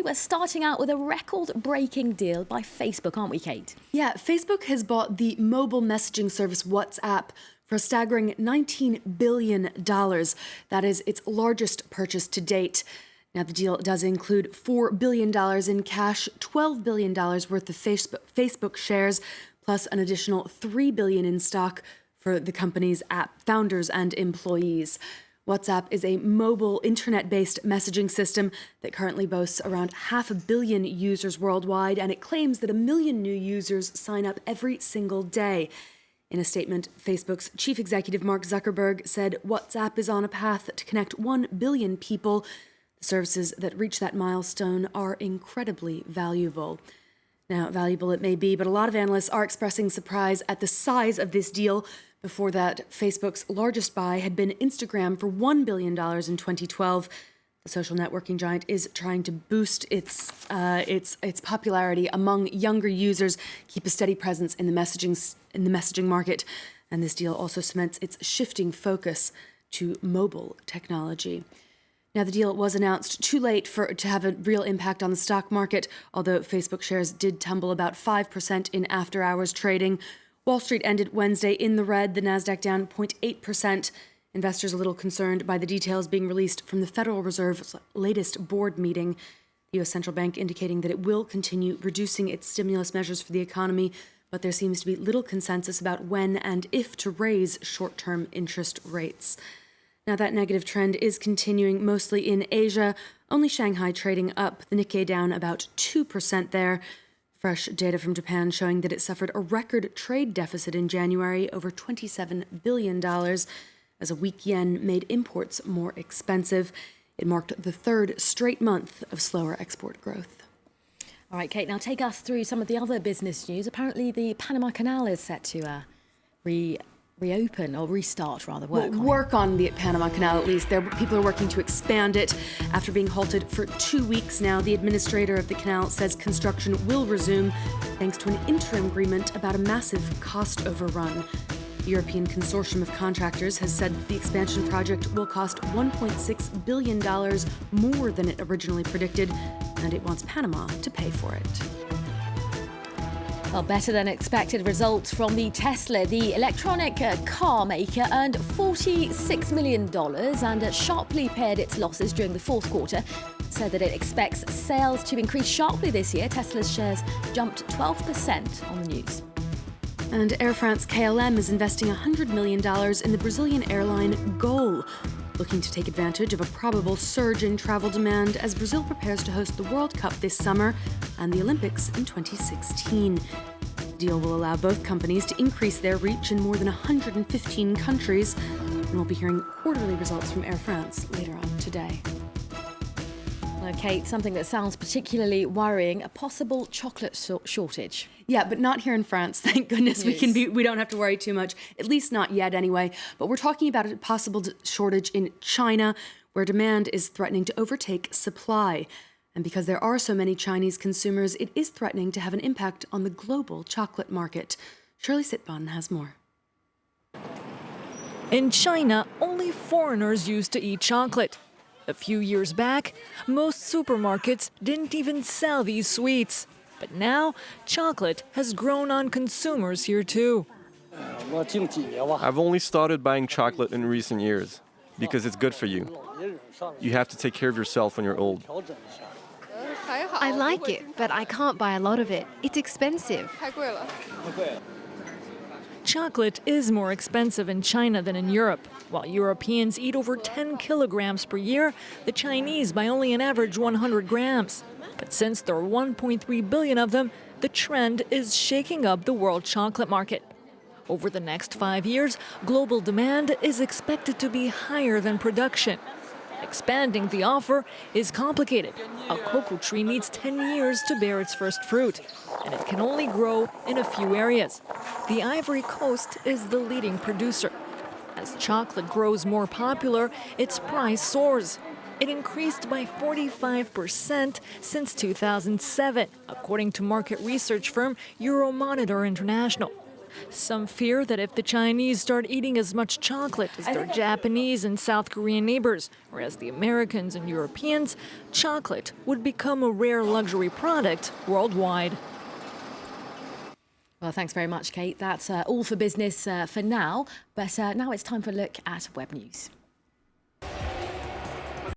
We're starting out with a record-breaking deal by Facebook, aren't we, Kate? Yeah, Facebook has bought the mobile messaging service WhatsApp for a staggering $19 billion. That is its largest purchase to date. Now, the deal does include $4 billion in cash, $12 billion worth of Facebook shares, plus an additional $3 billion in stock for the company's app founders and employees. WhatsApp is a mobile internet-based messaging system that currently boasts around 500 million users worldwide, and it claims that 1 million new users sign up every single day. In a statement, Facebook's chief executive Mark Zuckerberg said WhatsApp is on a path to connect 1 billion people. The services that reach that milestone are incredibly valuable. Now, valuable it may be, but a lot of analysts are expressing surprise at the size of this deal. Before that, Facebook's largest buy had been Instagram for $1 billion in 2012. The social networking giant is trying to boost its popularity among younger users, keep a steady presence in the messaging market, and this deal also cements its shifting focus to mobile technology. Now, the deal was announced too late to have a real impact on the stock market, although Facebook shares did tumble about 5% in after-hours trading. Wall Street ended Wednesday in the red, the Nasdaq down 0.8%. Investors a little concerned by the details being released from the Federal Reserve's latest board meeting. The U.S. Central Bank indicating that it will continue reducing its stimulus measures for the economy, but there seems to be little consensus about when and if to raise short-term interest rates. Now, that negative trend is continuing mostly in Asia, only Shanghai trading up, the Nikkei down about 2% there. Fresh data from Japan showing that it suffered a record trade deficit in January, over $27 billion, as a weak yen made imports more expensive. It marked the third straight month of slower export growth. All right, Kate, now take us through some of the other business news. Apparently, the Panama Canal is set to reopen or restart, rather, work on the Panama Canal, at least. People are working to expand it. After being halted for 2 weeks now, the administrator of the canal says construction will resume thanks to an interim agreement about a massive cost overrun. The European Consortium of Contractors has said that the expansion project will cost $1.6 billion more than it originally predicted, and it wants Panama to pay for it. Well, better than expected results from the Tesla. The electronic car maker earned $46 million and sharply pared its losses during the fourth quarter. Said that it expects sales to increase sharply this year. Tesla's shares jumped 12% on the news. And Air France-KLM is investing $100 million in the Brazilian airline Gol, looking to take advantage of a probable surge in travel demand as Brazil prepares to host the World Cup this summer and the Olympics in 2016. The deal will allow both companies to increase their reach in more than 115 countries, and we'll be hearing quarterly results from Air France later on today. Kate, something that sounds particularly worrying, a possible chocolate shortage. Yeah, but not here in France. Thank goodness we don't have to worry too much, at least not yet anyway. But we're talking about a possible shortage in China, where demand is threatening to overtake supply. And because there are so many Chinese consumers, it is threatening to have an impact on the global chocolate market. Shirley Sitbon has more. In China, only foreigners used to eat chocolate. A few years back, most supermarkets didn't even sell these sweets. But now, chocolate has grown on consumers here too. I've only started buying chocolate in recent years because it's good for you. You have to take care of yourself when you're old. I like it, but I can't buy a lot of it. It's expensive. Chocolate is more expensive in China than in Europe. While Europeans eat over 10 kilograms per year, the Chinese buy only an average 100 grams. But since there are 1.3 billion of them, the trend is shaking up the world chocolate market. Over the next 5 years, global demand is expected to be higher than production. Expanding the offer is complicated. A cocoa tree needs 10 years to bear its first fruit, and it can only grow in a few areas. The Ivory Coast is the leading producer. As chocolate grows more popular, its price soars. It increased by 45% since 2007, according to market research firm Euromonitor International. Some fear that if the Chinese start eating as much chocolate as their Japanese and South Korean neighbors, or as the Americans and Europeans, chocolate would become a rare luxury product worldwide. Well, thanks very much, Kate. That's all for business for now. But now it's time for a look at web news.